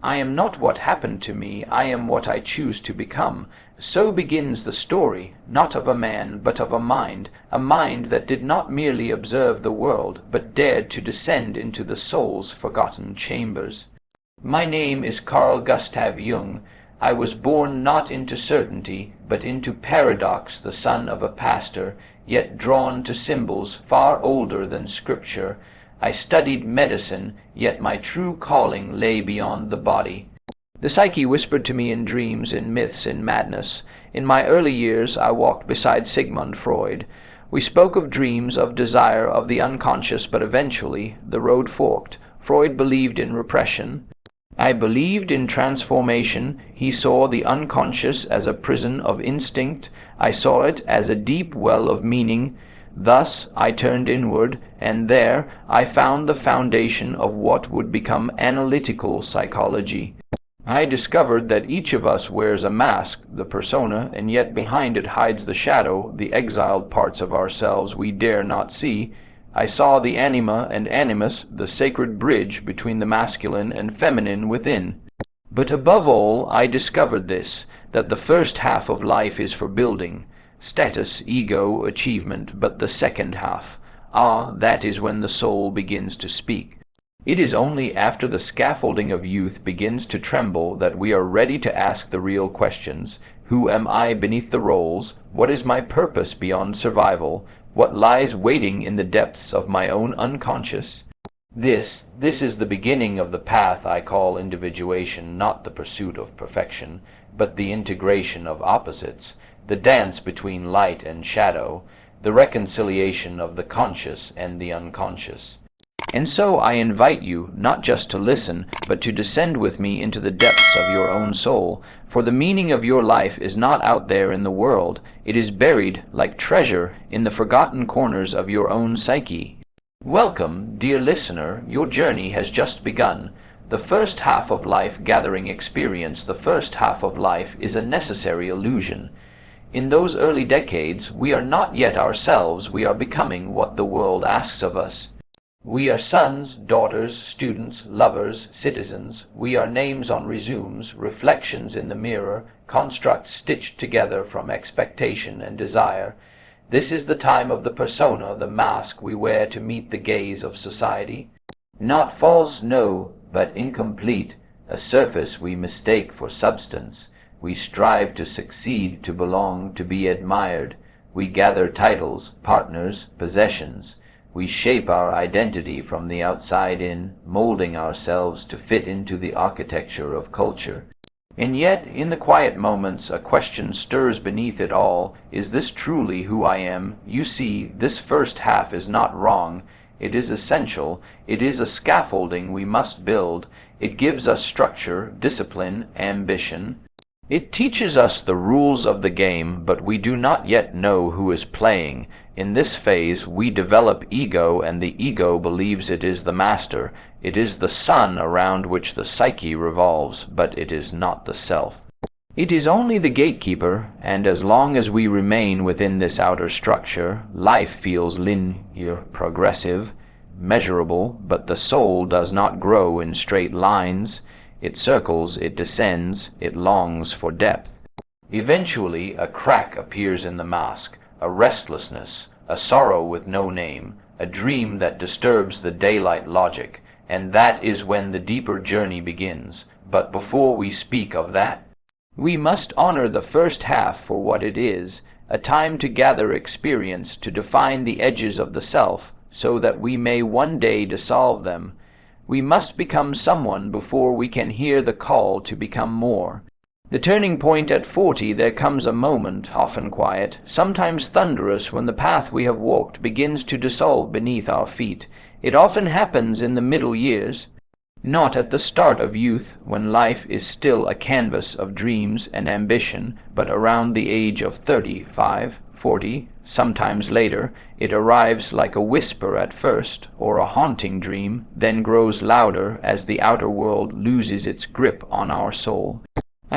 I am not what happened to me, I am what I choose to become. So begins the story, not of a man, but of a mind that did not merely observe the world, but dared to descend into the soul's forgotten chambers. My name is Carl Gustav Jung. I was born not into certainty, but into paradox, the son of a pastor, yet drawn to symbols far older than Scripture. I studied medicine, yet my true calling lay beyond the body. The psyche whispered to me in dreams, in myths, in madness. In my early years I walked beside Sigmund Freud. We spoke of dreams, of desire, of the unconscious, but eventually the road forked. Freud believed in repression. I believed in transformation. He saw the unconscious as a prison of instinct. I saw it as a deep well of meaning. Thus I turned inward, and there I found the foundation of what would become analytical psychology. I discovered that each of us wears a mask, the persona, and yet behind it hides the shadow, the exiled parts of ourselves we dare not see. I saw the anima and animus, the sacred bridge between the masculine and feminine within. But above all I discovered this, that the first half of life is for building. Status, ego, achievement, but the second half. That is when the soul begins to speak. It is only after the scaffolding of youth begins to tremble that we are ready to ask the real questions. Who am I beneath the roles? What is my purpose beyond survival? What lies waiting in the depths of my own unconscious? This is the beginning of the path I call individuation, not the pursuit of perfection, but the integration of opposites, the dance between light and shadow, the reconciliation of the conscious and the unconscious. And so I invite you not just to listen, but to descend with me into the depths of your own soul, for the meaning of your life is not out there in the world. It is buried, like treasure, in the forgotten corners of your own psyche. Welcome, dear listener, your journey has just begun. The first half of life gathering experience, the first half of life is a necessary illusion. In those early decades, we are not yet ourselves, we are becoming what the world asks of us. We are sons, daughters, students, lovers, citizens. We are names on resumes, reflections in the mirror, constructs stitched together from expectation and desire. This is the time of the persona, the mask we wear to meet the gaze of society. Not false, no, but incomplete, a surface we mistake for substance. We strive to succeed, to belong, to be admired. We gather titles, partners, possessions. We shape our identity from the outside in, molding ourselves to fit into the architecture of culture. And yet, in the quiet moments, a question stirs beneath it all. Is this truly who I am? You see, this first half is not wrong. It is essential. It is a scaffolding we must build. It gives us structure, discipline, ambition. It teaches us the rules of the game, but we do not yet know who is playing. In this phase we develop ego, and the ego believes it is the master. It is the sun around which the psyche revolves, but it is not the self. It is only the gatekeeper, and as long as we remain within this outer structure, life feels linear, progressive, measurable, but the soul does not grow in straight lines. It circles, it descends, it longs for depth. Eventually a crack appears in the mask, a restlessness, a sorrow with no name, a dream that disturbs the daylight logic, and that is when the deeper journey begins. But before we speak of that, we must honor the first half for what it is, a time to gather experience, to define the edges of the self, so that we may one day dissolve them. We must become someone before we can hear the call to become more. The turning point at 40, there comes a moment, often quiet, sometimes thunderous, when the path we have walked begins to dissolve beneath our feet. It often happens in the middle years, not at the start of youth, when life is still a canvas of dreams and ambition, but around the age of 35, 40, sometimes later. It arrives like a whisper at first, or a haunting dream, then grows louder as the outer world loses its grip on our soul.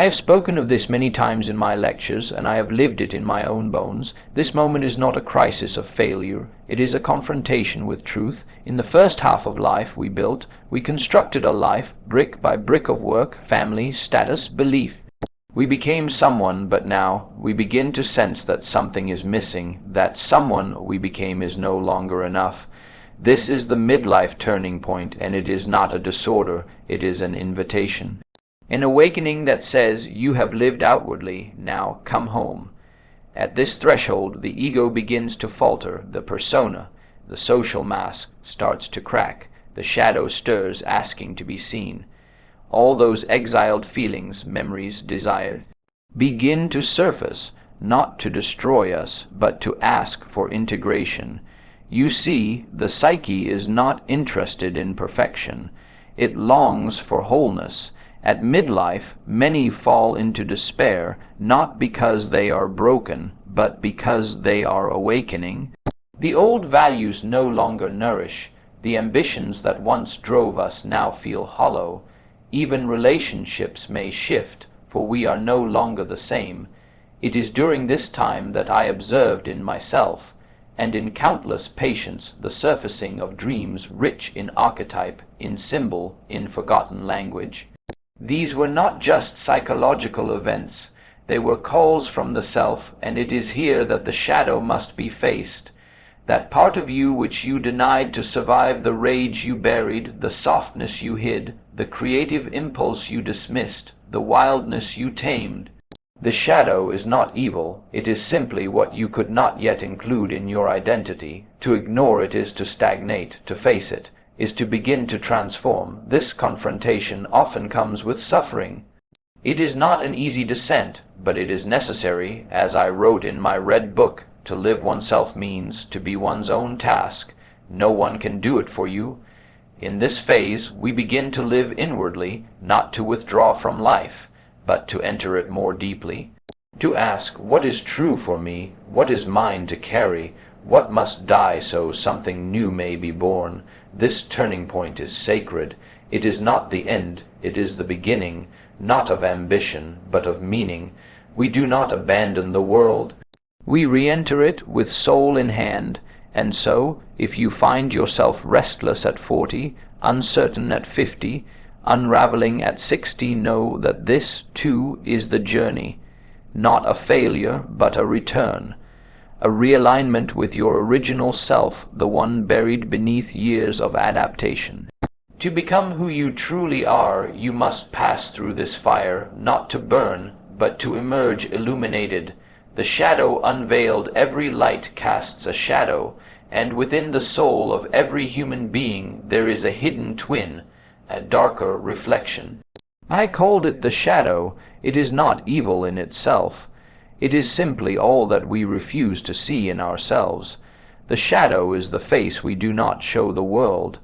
I have spoken of this many times in my lectures, and I have lived it in my own bones. This moment is not a crisis of failure. It is a confrontation with truth. In the first half of life we constructed a life, brick by brick of work, family, status, belief. We became someone, but now we begin to sense that something is missing, that someone we became is no longer enough. This is the midlife turning point, and it is not a disorder, it is an invitation. An awakening that says, you have lived outwardly, now come home. At this threshold, the ego begins to falter, the persona, the social mask, starts to crack, the shadow stirs, asking to be seen. All those exiled feelings, memories, desires, begin to surface, not to destroy us, but to ask for integration. You see, the psyche is not interested in perfection. It longs for wholeness. At midlife, many fall into despair, not because they are broken, but because they are awakening. The old values no longer nourish. The ambitions that once drove us now feel hollow. Even relationships may shift, for we are no longer the same. It is during this time that I observed in myself, and in countless patients, the surfacing of dreams rich in archetype, in symbol, in forgotten language. These were not just psychological events, they were calls from the self, and it is here that the shadow must be faced. That part of you which you denied to survive the rage you buried, the softness you hid, the creative impulse you dismissed, the wildness you tamed. The shadow is not evil, it is simply what you could not yet include in your identity. To ignore it is to stagnate, to face it is to begin to transform. This confrontation often comes with suffering. It is not an easy descent, but it is necessary, as I wrote in my red book. To live oneself means to be one's own task. No one can do it for you. In this phase, we begin to live inwardly, not to withdraw from life, but to enter it more deeply. To ask, what is true for me? What is mine to carry? What must die so something new may be born? This turning point is sacred. It is not the end, it is the beginning, not of ambition, but of meaning. We do not abandon the world. We re-enter it with soul in hand, and so, if you find yourself restless at 40, uncertain at 50, unraveling at 60, know that this, too, is the journey. Not a failure, but a return. A realignment with your original self, the one buried beneath years of adaptation. To become who you truly are, you must pass through this fire, not to burn, but to emerge illuminated. The shadow unveiled, every light casts a shadow, and within the soul of every human being there is a hidden twin, a darker reflection. I called it the shadow. It is not evil in itself. It is simply all that we refuse to see in ourselves. The shadow is the face we do not show the world.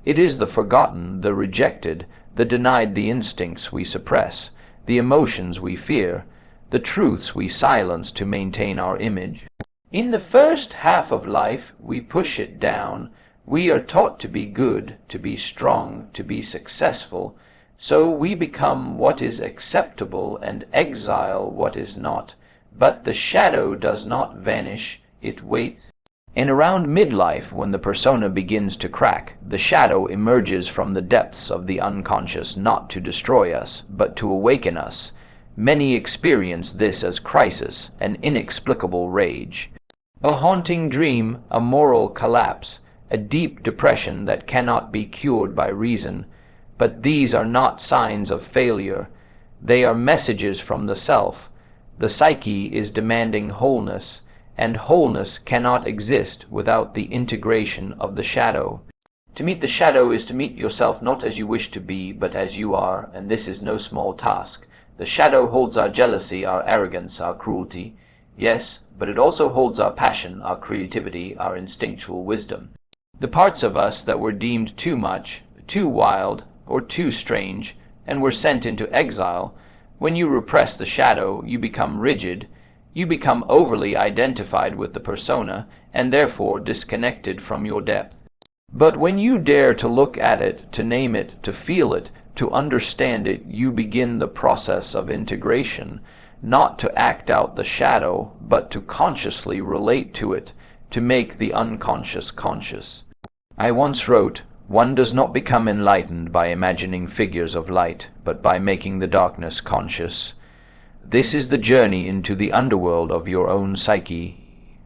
It is the forgotten, the rejected, the denied, the instincts we suppress, the emotions we fear, the truths we silence to maintain our image. In the first half of life, we push it down. We are taught to be good, to be strong, to be successful. So we become what is acceptable and exile what is not. But the shadow does not vanish, it waits. And around midlife, when the persona begins to crack, the shadow emerges from the depths of the unconscious, not to destroy us, but to awaken us. Many experience this as crisis, an inexplicable rage, a haunting dream, a moral collapse, a deep depression that cannot be cured by reason. But these are not signs of failure. They are messages from the self. The psyche is demanding wholeness, and wholeness cannot exist without the integration of the shadow. To meet the shadow is to meet yourself not as you wish to be, but as you are, and this is no small task. The shadow holds our jealousy, our arrogance, our cruelty. Yes, but it also holds our passion, our creativity, our instinctual wisdom. The parts of us that were deemed too much, too wild, or too strange, and were sent into exile. When you repress the shadow, you become rigid, you become overly identified with the persona, and therefore disconnected from your depth. But when you dare to look at it, to name it, to feel it, to understand it, you begin the process of integration, not to act out the shadow, but to consciously relate to it, to make the unconscious conscious. I once wrote, "One does not become enlightened by imagining figures of light, but by making the darkness conscious." This is the journey into the underworld of your own psyche,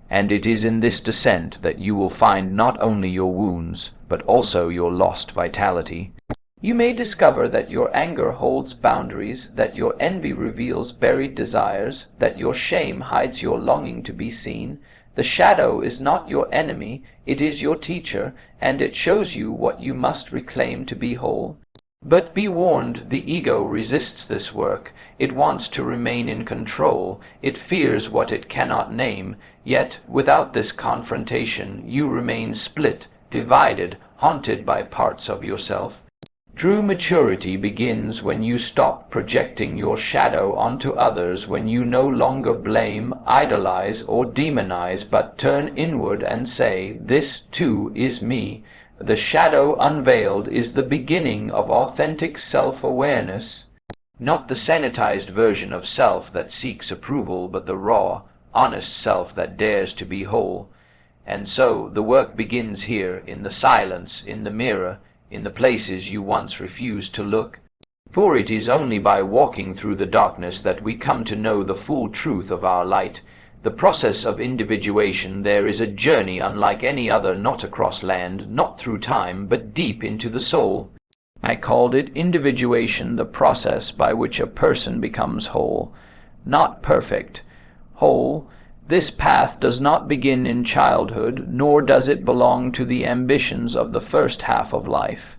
and it is in this descent that you will find not only your wounds, but also your lost vitality. You may discover that your anger holds boundaries, that your envy reveals buried desires, that your shame hides your longing to be seen. The shadow is not your enemy, it is your teacher, and it shows you what you must reclaim to be whole. But be warned, the ego resists this work. It wants to remain in control. It fears what it cannot name. Yet, without this confrontation, you remain split, divided, haunted by parts of yourself. True maturity begins when you stop projecting your shadow onto others, when you no longer blame, idolize, or demonize, but turn inward and say, "This too is me." The shadow unveiled is the beginning of authentic self-awareness, not the sanitized version of self that seeks approval, but the raw, honest self that dares to be whole. And so the work begins here, in the silence, in the mirror, in the places you once refused to look. For it is only by walking through the darkness that we come to know the full truth of our light. The process of individuation there is a journey unlike any other, not across land, not through time, but deep into the soul. I called it individuation, the process by which a person becomes whole. Not perfect. Whole. This path does not begin in childhood, nor does it belong to the ambitions of the first half of life.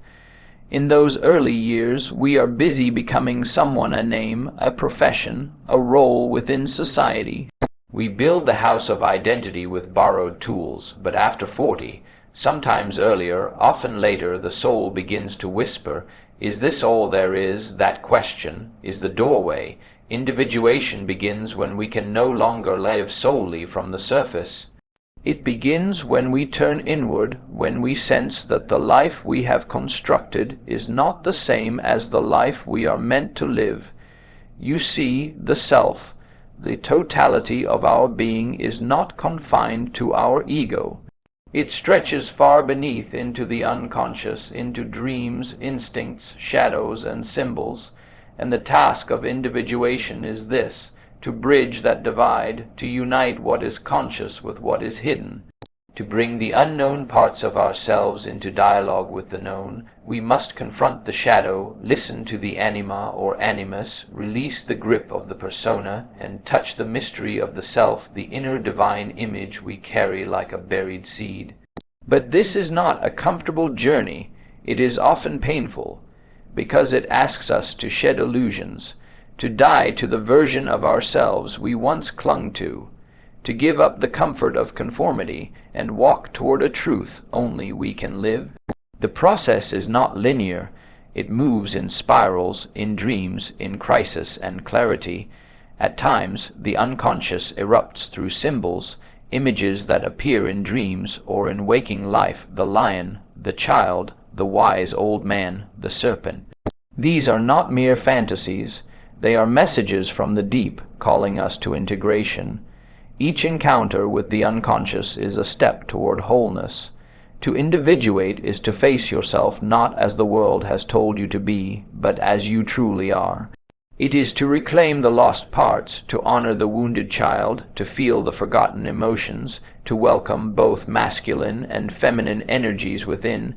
In those early years we are busy becoming someone, a name, a profession, a role within society. We build the house of identity with borrowed tools, but after 40, sometimes earlier, often later, the soul begins to whisper, "Is this all there is?" That question is the doorway. Individuation begins when we can no longer live solely from the surface. It begins when we turn inward, when we sense that the life we have constructed is not the same as the life we are meant to live. You see, the self, the totality of our being, is not confined to our ego. It stretches far beneath into the unconscious, into dreams, instincts, shadows, and symbols. And the task of individuation is this: to bridge that divide, to unite what is conscious with what is hidden. To bring the unknown parts of ourselves into dialogue with the known, we must confront the shadow, listen to the anima or animus, release the grip of the persona, and touch the mystery of the self, the inner divine image we carry like a buried seed. But this is not a comfortable journey. It is often painful, because it asks us to shed illusions, to die to the version of ourselves we once clung to give up the comfort of conformity, and walk toward a truth only we can live. The process is not linear. It moves in spirals, in dreams, in crisis and clarity. At times, the unconscious erupts through symbols, images that appear in dreams or in waking life: the lion, the child, the wise old man, the serpent. These are not mere fantasies. They are messages from the deep, calling us to integration. Each encounter with the unconscious is a step toward wholeness. To individuate is to face yourself not as the world has told you to be, but as you truly are. It is to reclaim the lost parts, to honor the wounded child, to feel the forgotten emotions, to welcome both masculine and feminine energies within.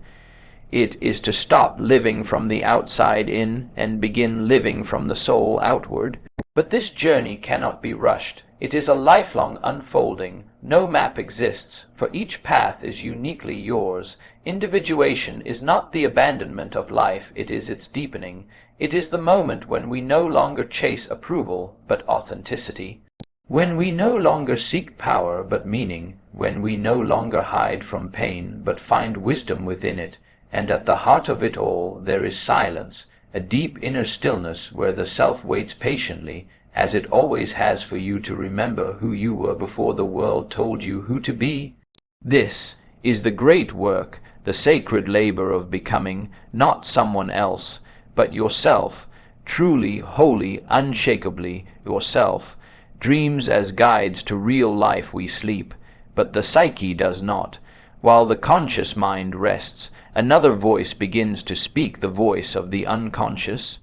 It is to stop living from the outside in and begin living from the soul outward. But this journey cannot be rushed. It is a lifelong unfolding. No map exists, for each path is uniquely yours. Individuation is not the abandonment of life, it is its deepening. It is the moment when we no longer chase approval, but authenticity. When we no longer seek power, but meaning. When we no longer hide from pain, but find wisdom within it. And at the heart of it all there is silence, a deep inner stillness where the self waits patiently, as it always has, for you to remember who you were before the world told you who to be. This is the great work, the sacred labor of becoming not someone else, but yourself, truly, wholly, unshakably yourself. Dreams as guides to real life we sleep, but the psyche does not. While the conscious mind rests, another voice begins to speak, the voice of the unconscious.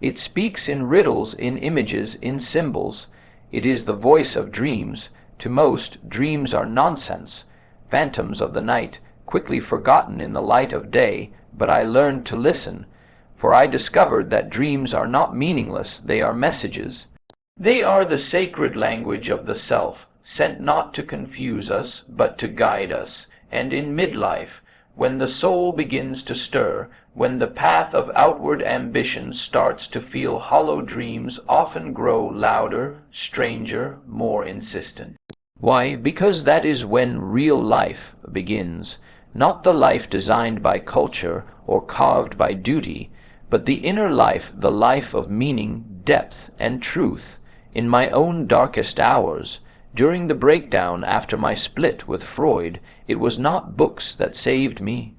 It speaks in riddles, in images, in symbols. It is the voice of dreams. To most, dreams are nonsense, phantoms of the night, quickly forgotten in the light of day. But I learned to listen, for I discovered that dreams are not meaningless, they are messages. They are the sacred language of the self, sent not to confuse us, but to guide us. And in midlife, when the soul begins to stir, when the path of outward ambition starts to feel hollow, dreams often grow louder, stranger, more insistent. Why? Because that is when real life begins, not the life designed by culture or carved by duty, but the inner life, the life of meaning, depth, and truth. In my own darkest hours, during the breakdown after my split with Freud, it was not books that saved me.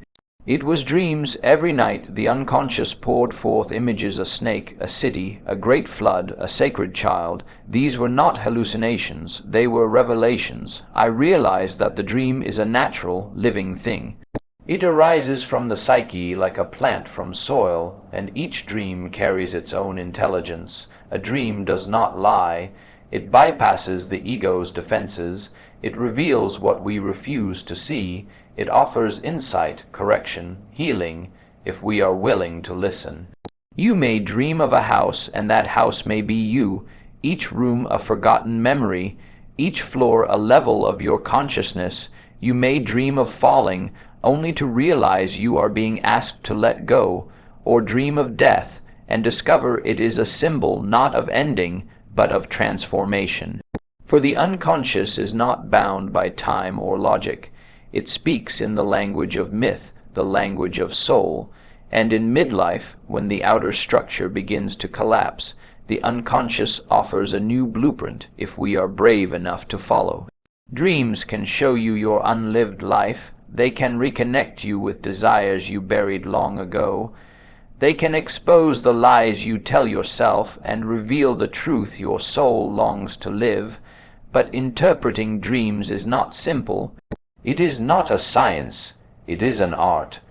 It was dreams. Every night the unconscious poured forth images: a snake, a city, a great flood, a sacred child. These were not hallucinations, they were revelations. I realized that the dream is a natural, living thing. It arises from the psyche like a plant from soil, and each dream carries its own intelligence. A dream does not lie. It bypasses the ego's defenses. It reveals what we refuse to see. It offers insight, correction, healing, if we are willing to listen. You may dream of a house, and that house may be you, each room a forgotten memory, each floor a level of your consciousness. You may dream of falling, only to realize you are being asked to let go, or dream of death, and discover it is a symbol not of ending, but of transformation. For the unconscious is not bound by time or logic. It speaks in the language of myth, the language of soul. And in midlife, when the outer structure begins to collapse, the unconscious offers a new blueprint if we are brave enough to follow. Dreams can show you your unlived life. They can reconnect you with desires you buried long ago. They can expose the lies you tell yourself and reveal the truth your soul longs to live. But interpreting dreams is not simple. It is not a science. It is an art.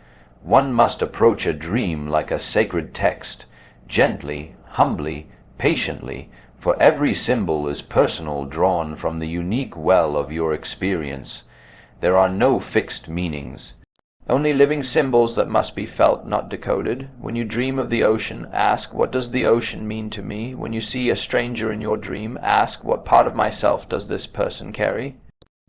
One must approach a dream like a sacred text, gently, humbly, patiently, for every symbol is personal, drawn from the unique well of your experience. There are no fixed meanings, only living symbols that must be felt, not decoded. When you dream of the ocean, ask, what does the ocean mean to me? When you see a stranger in your dream, ask, what part of myself does this person carry?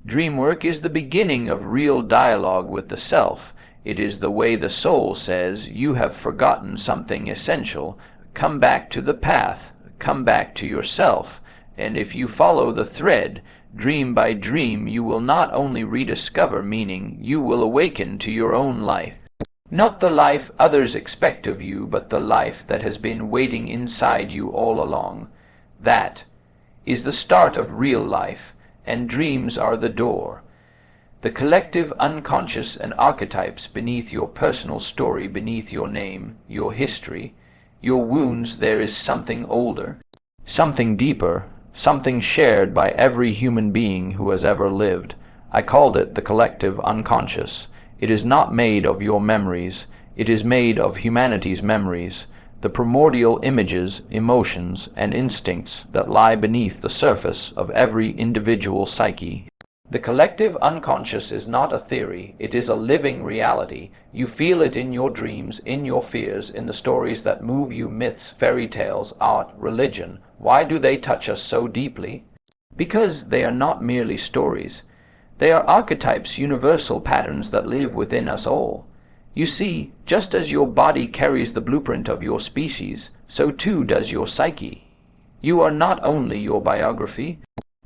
Dream work is the beginning of real dialogue with the self. It is the way the soul says, you have forgotten something essential. Come back to the path. Come back to yourself. And if you follow the thread, dream by dream, you will not only rediscover meaning, you will awaken to your own life. Not the life others expect of you, but the life that has been waiting inside you all along. That is the start of real life, and dreams are the door. The collective unconscious and archetypes beneath your personal story, beneath your name, your history, your wounds, there is something older, something deeper, something shared by every human being who has ever lived. I called it the collective unconscious. It is not made of your memories. It is made of humanity's memories, the primordial images, emotions, and instincts that lie beneath the surface of every individual psyche. The collective unconscious is not a theory. It is a living reality. You feel it in your dreams, in your fears, in the stories that move you, myths, fairy tales, art, religion. Why do they touch us so deeply? Because they are not merely stories. They are archetypes, universal patterns that live within us all. You see, just as your body carries the blueprint of your species, so too does your psyche. You are not only your biography,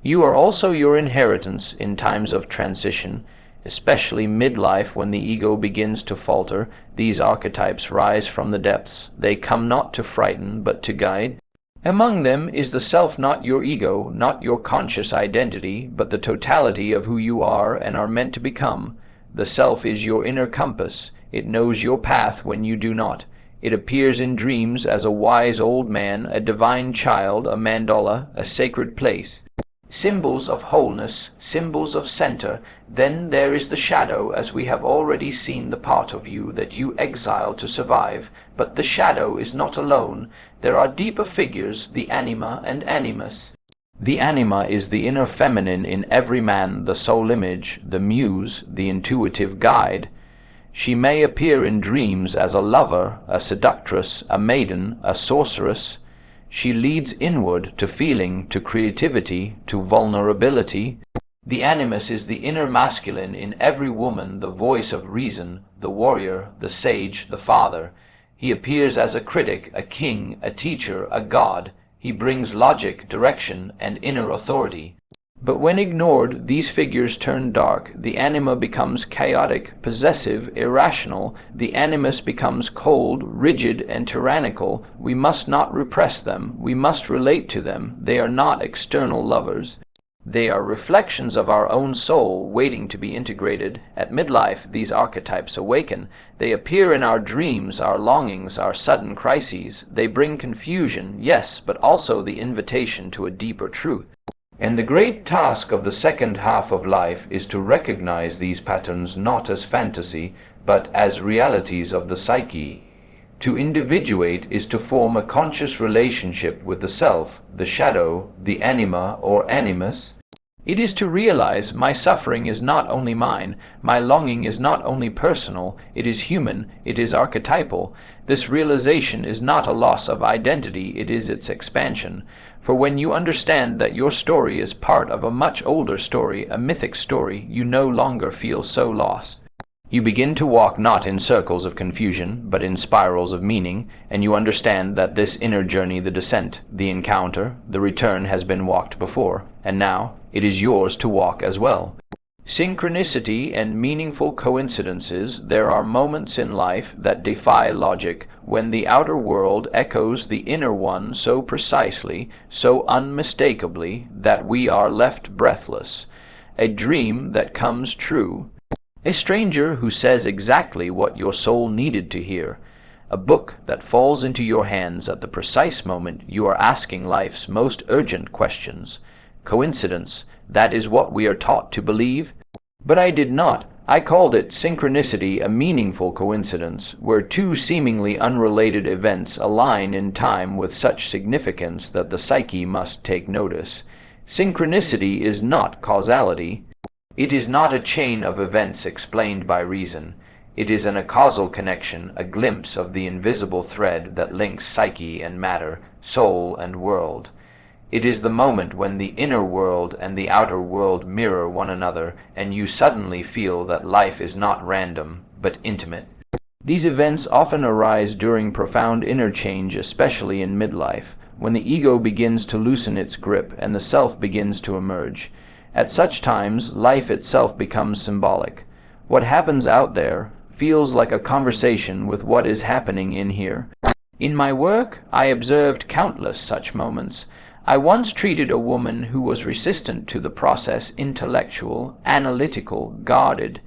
you are also your inheritance in times of transition, especially midlife when the ego begins to falter. These archetypes rise from the depths. They come not to frighten, but to guide. Among them is the self, not your ego, not your conscious identity, but the totality of who you are and are meant to become. The self is your inner compass. It knows your path when you do not. It appears in dreams as a wise old man, a divine child, a mandala, a sacred place. Symbols of wholeness, symbols of center. Then there is the shadow, as we have already seen the part of you that you exile to survive. But the shadow is not alone. There are deeper figures, the anima and animus. The anima is the inner feminine in every man, the soul image, the muse, the intuitive guide. She may appear in dreams as a lover, a seductress, a maiden, a sorceress. She leads inward to feeling, to creativity, to vulnerability. The animus is the inner masculine in every woman, the voice of reason, the warrior, the sage, the father. He appears as a critic, a king, a teacher, a god. He brings logic, direction, and inner authority. But when ignored, these figures turn dark. The anima becomes chaotic, possessive, irrational. The animus becomes cold, rigid, and tyrannical. We must not repress them. We must relate to them. They are not external lovers. They are reflections of our own soul, waiting to be integrated. At midlife, these archetypes awaken. They appear in our dreams, our longings, our sudden crises. They bring confusion, yes, but also the invitation to a deeper truth. And the great task of the second half of life is to recognize these patterns not as fantasy, but as realities of the psyche. To individuate is to form a conscious relationship with the self, the shadow, the anima or animus. It is to realize my suffering is not only mine, my longing is not only personal, it is human, it is archetypal. This realization is not a loss of identity, it is its expansion. For when you understand that your story is part of a much older story, a mythic story, you no longer feel so lost. You begin to walk not in circles of confusion, but in spirals of meaning, and you understand that this inner journey, the descent, the encounter, the return has been walked before, and now it is yours to walk as well. Synchronicity and meaningful coincidences. There are moments in life that defy logic, when the outer world echoes the inner one so precisely, so unmistakably, that we are left breathless. A dream that comes true. A stranger who says exactly what your soul needed to hear. A book that falls into your hands at the precise moment you are asking life's most urgent questions. Coincidence, that is what we are taught to believe. But I did not. I called it synchronicity, a meaningful coincidence, where two seemingly unrelated events align in time with such significance that the psyche must take notice. Synchronicity is not causality. It is not a chain of events explained by reason. It is a causal connection, a glimpse of the invisible thread that links psyche and matter, soul and world. It is the moment when the inner world and the outer world mirror one another, and you suddenly feel that life is not random, but intimate. These events often arise during profound interchange, especially in midlife, when the ego begins to loosen its grip and the self begins to emerge. At such times, life itself becomes symbolic. What happens out there feels like a conversation with what is happening in here. In my work, I observed countless such moments. I once treated a woman who was resistant to the process, intellectual, analytical, guarded.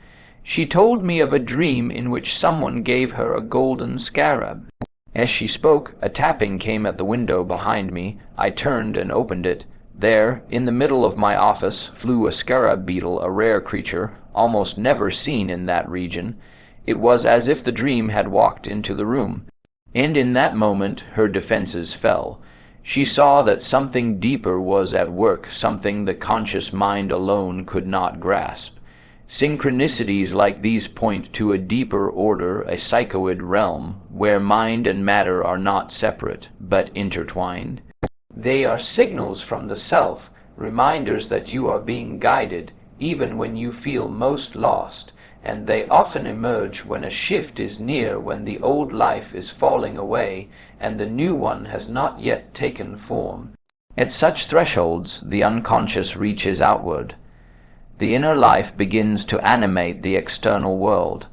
She told me of a dream in which someone gave her a golden scarab. As she spoke, a tapping came at the window behind me. I turned and opened it. There, in the middle of my office, flew a scarab beetle, a rare creature, almost never seen in that region. It was as if the dream had walked into the room. And in that moment her defenses fell. She saw that something deeper was at work, something the conscious mind alone could not grasp. Synchronicities like these point to a deeper order, a psychoid realm, where mind and matter are not separate, but intertwined. They are signals from the self, reminders that you are being guided, even when you feel most lost, and they often emerge when a shift is near, when the old life is falling away, and the new one has not yet taken form. At such thresholds, the unconscious reaches outward. The inner life begins to animate the external world.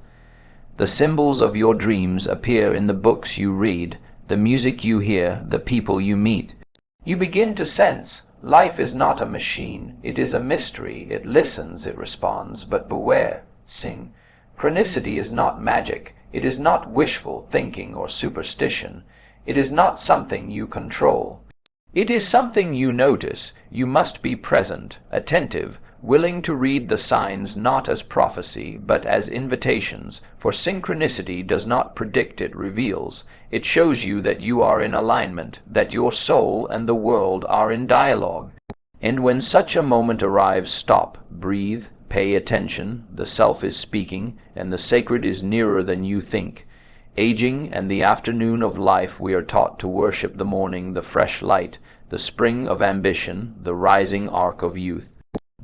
The symbols of your dreams appear in the books you read, the music you hear, the people you meet. You begin to sense, life is not a machine, it is a mystery, it listens, it responds, but beware, sing, Chronicity is not magic. It is not wishful thinking or superstition. It is not something you control. It is something you notice. You must be present, attentive, willing to read the signs not as prophecy, but as invitations, for synchronicity does not predict, it reveals. It shows you that you are in alignment, that your soul and the world are in dialogue. And when such a moment arrives, stop, breathe, pay attention. The self is speaking, and the sacred is nearer than you think. Aging and the afternoon of life, we are taught to worship the morning, the fresh light, the spring of ambition, the rising arc of youth.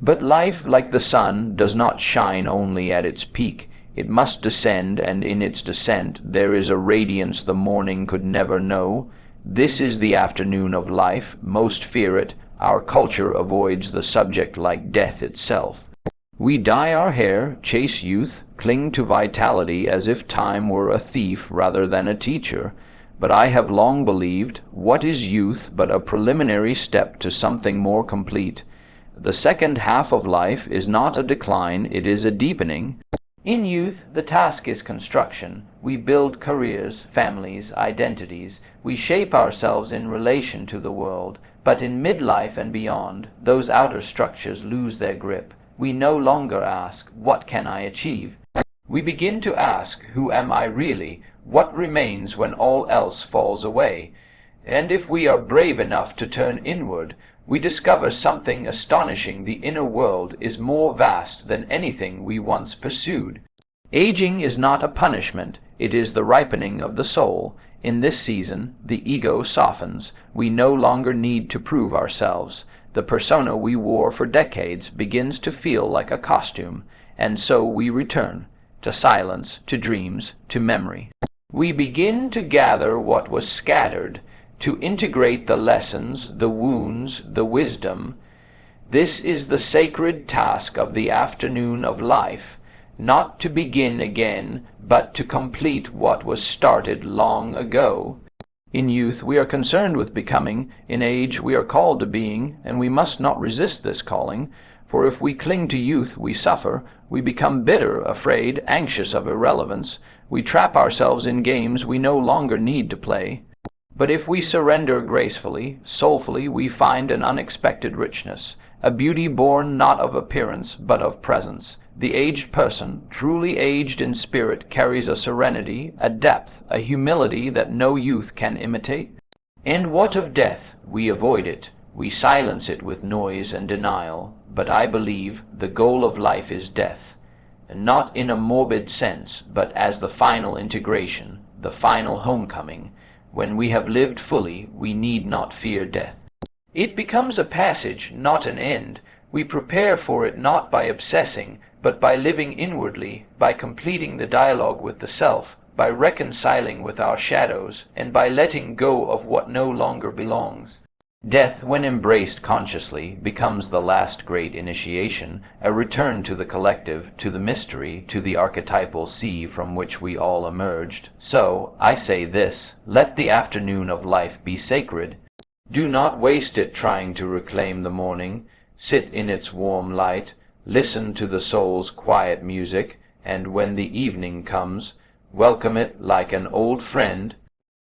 But life, like the sun, does not shine only at its peak. It must descend, and in its descent there is a radiance the morning could never know. This is the afternoon of life. Most fear it. Our culture avoids the subject like death itself. We dye our hair, chase youth, cling to vitality as if time were a thief rather than a teacher. But I have long believed, what is youth but a preliminary step to something more complete? The second half of life is not a decline, it is a deepening. In youth, the task is construction. We build careers, families, identities. We shape ourselves in relation to the world. But in midlife and beyond, those outer structures lose their grip. We no longer ask, what can I achieve? We begin to ask, who am I really? What remains when all else falls away? And if we are brave enough to turn inward, we discover something astonishing. The inner world is more vast than anything we once pursued. Aging is not a punishment. It is the ripening of the soul. In this season, the ego softens. We no longer need to prove ourselves. The persona we wore for decades begins to feel like a costume, and so we return to silence, to dreams, to memory. We begin to gather what was scattered, to integrate the lessons, the wounds, the wisdom. This is the sacred task of the afternoon of life, not to begin again, but to complete what was started long ago. In youth we are concerned with becoming, in age we are called to being, and we must not resist this calling, for if we cling to youth we suffer, we become bitter, afraid, anxious of irrelevance, we trap ourselves in games we no longer need to play. But if we surrender gracefully, soulfully, we find an unexpected richness, a beauty born not of appearance, but of presence. The aged person, truly aged in spirit, carries a serenity, a depth, a humility that no youth can imitate. And what of death? We avoid it. We silence it with noise and denial. But I believe the goal of life is death, not in a morbid sense, but as the final integration, the final homecoming. When we have lived fully, we need not fear death. It becomes a passage, not an end. We prepare for it not by obsessing, but by living inwardly, by completing the dialogue with the self, by reconciling with our shadows, and by letting go of what no longer belongs. Death, when embraced consciously, becomes the last great initiation, a return to the collective, to the mystery, to the archetypal sea from which we all emerged. So, I say this, let the afternoon of life be sacred. Do not waste it trying to reclaim the morning. Sit in its warm light, listen to the soul's quiet music, and when the evening comes, welcome it like an old friend